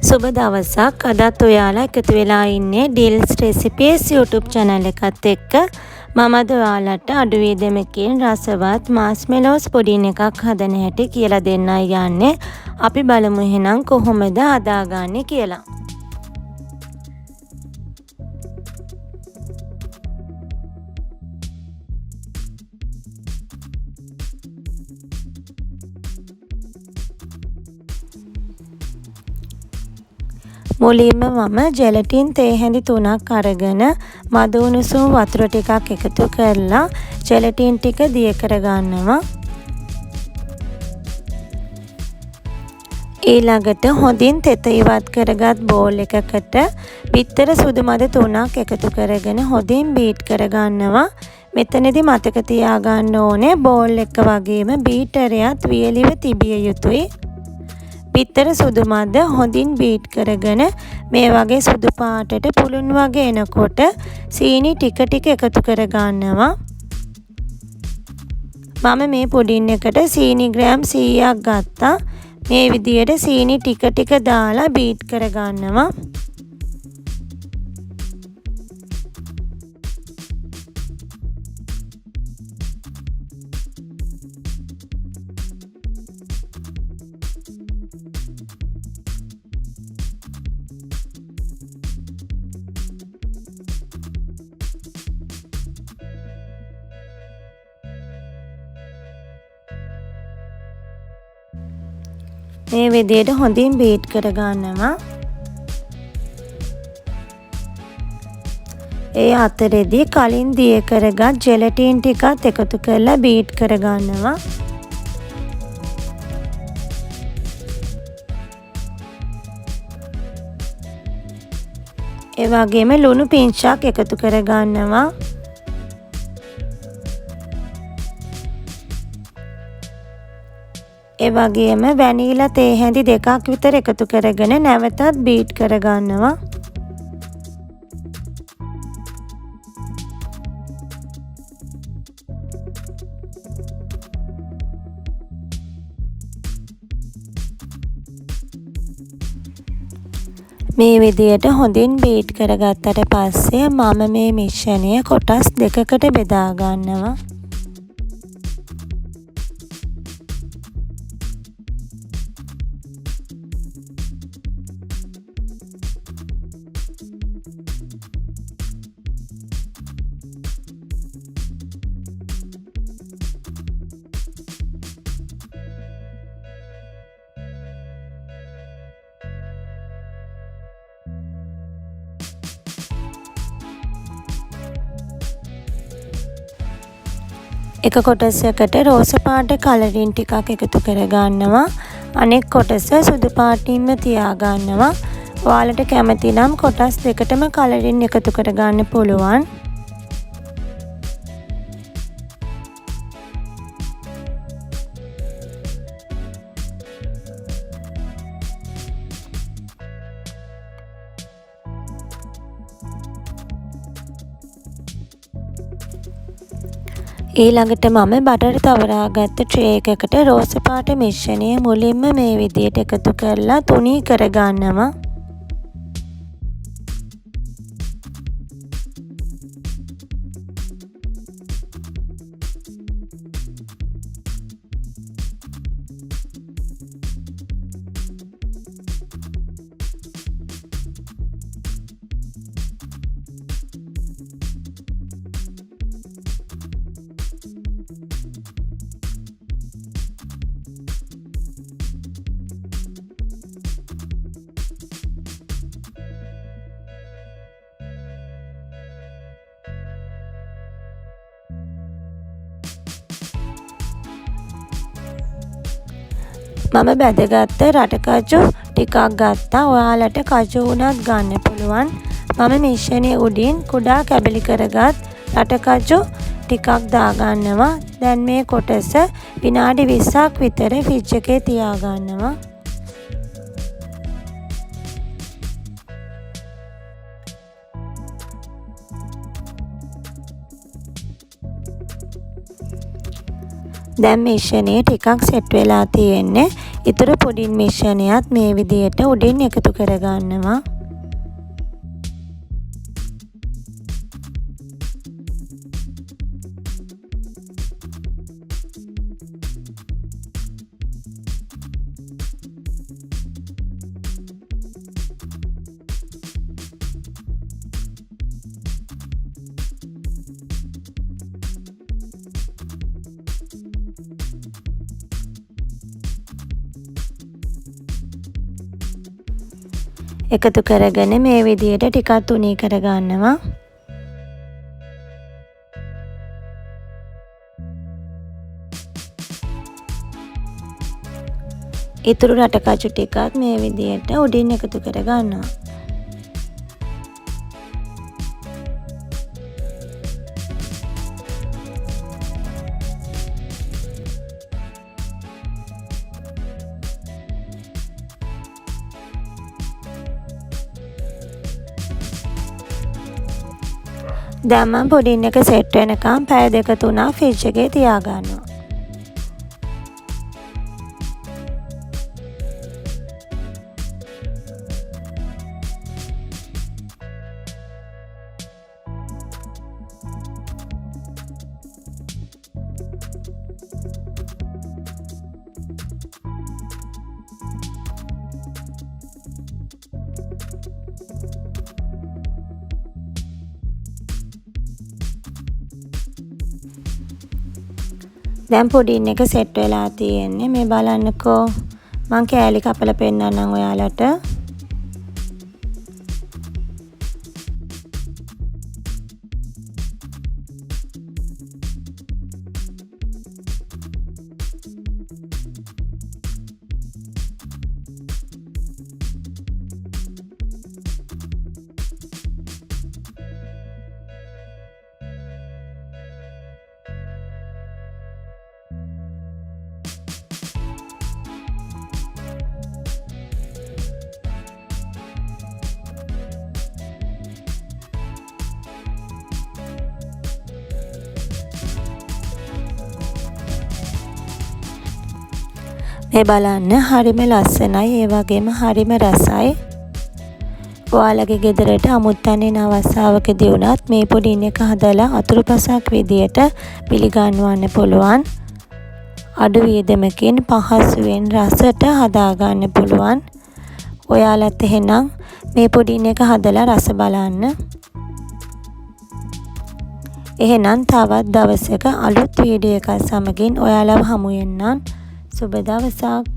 සුබ දවසක්. අදත් ඔයාලා එකතු වෙලා ඉන්නේ ඩිල්ස් රෙසිපීස් YouTube channel එකත් එක්ක. මම අද ඔයාලට අඩු වේදමකින් රසවත් මාස්මෙලෝස් පුඩින් එකක් හදන හැටි කියලා දෙන්නයි යන්නේ. අපි බලමු එහෙනම් කොහොමද හදාගන්නේ කියලා. මුලින්ම මම ජෙලටින් තේ හැඳි 3ක් අරගෙන මද උණුසුම් වතුර ටිකක් එකතු කරලා ජෙලටින් ටික දිය කර ගන්නවා. ඊළඟට හොඳින් තෙත ඉවත් කරගත් බෝල් එකකට බිත්තර සුදු මද 3ක් එකතු කරගෙන හොඳින් බීට් කර ගන්නවා. මෙතනදී මතක තියාගන්න ඕනේ බෝල් එක වගේම බීටරයත් වියලිව තිබිය යුතුයි. බිත්තර සුදු මද හොඳින් බීට් කරගෙන මේ වගේ සුදු පාටට පුළුන් වගේ එනකොට සීනි ටික ටික එකතු කර ගන්නවා. මම මේ පුඩින් එකට සීනි ග්‍රෑම් 100ක් ගත්තා. මේ විදියට සීනි ටික ටික දාලා බීට් කර ගන්නවා. මේ විදියට හොඳින් බීට් කර ගන්නවා. ඒ අතරේදී කලින් දිය කරගත් ජෙලටින් ටිකත් එකතු කරලා බීට් කර ගන්නවා. ඒ වගේම ලුණු පිංචක් එකතු කර ගන්නවා. ඒ වගේම වැනිලා තේ හැඳි 2ක් විතර එකතු කරගෙන නැවතත් බීට් කර ගන්නවා. මේ විදියට හොඳින් බීට් කරගත්තට පස්සේ මම මේ මිශ්‍රණය කොටස් දෙකකට බෙදා ගන්නවා. එක කොටසකට රෝස පාට කලරින් ටිකක් එකතු කර ගන්නවා. අනෙක් කොටස සුදු පාටින්ම තියා ගන්නවා. ඔයාලට කැමති නම් කොටස් දෙකටම කලරින් එකතු කර ගන්න පුළුවන්. ඊළඟට මම බටර් තවරාගත්ත ට්‍රේ එකකට රෝස පාට මිශ්‍රණය මුලින්ම මේ විදියට එකතු කරලා තුනී කර ගන්නවා. මම බැදගත්ත රටකජු ටිකක් ගත්තා. ඔයාලට කජු උනත් ගන්න පුළුවන්. මම මිශ්‍රණය උඩින් කුඩා කැබලි කරගත් රටකජු ටිකක් දාගන්නවා. දැන් මේ කොටස විනාඩි 20ක් විතර ෆ්‍රිජ් එකේ තියාගන්නවා. දැන් මිශ්‍රණය ටිකක් සෙට් වෙලා තියෙන්නේ. ඊටු පුඩින් මිශ්‍රණයත් මේ විදිහට උඩින් එකතු කරගන්නවා. එකතු කරගෙන මේ විදිහට ටිකක් තුනී කරගන්නවා. ඊටු රටකචු ටිකත් මේ විදිහට උඩින් එකතු කරගන්නවා. දැන් මම පුඩින් එක සෙට් වෙනකම් පැය 2-3 ෆ්‍රිජ් එකේ තියාගන්නවා. දැන් පුඩින් එක සෙට් වෙලා තියෙන්නේ. මේ බලන්නකෝ. මං කෑලි කපලා පෙන්නන්නම් ඔයාලට. මේ බලන්න හරිම ලස්සනයි, ඒ වගේම හරිම රසයි. ඔයාලගේ ගෙදරට අමුත්තන්නේ නවස්සාවකදී වුණත් මේ පුඩින් එක හදලා අතුරුපසක් විදියට පිළිගන්වන්න පුළුවන්. අඩු වියදමකින් පහසුවෙන් රසට හදාගන්න පුළුවන්. ඔයාලත් එහෙනම් මේ පුඩින් එක හදලා රස බලන්න. එහෙනම් තවත් දවසක අලුත් වීඩියෝ එකක් සමගින් ඔයාලව හමු වෙන්නම්. සුබ දවසක්.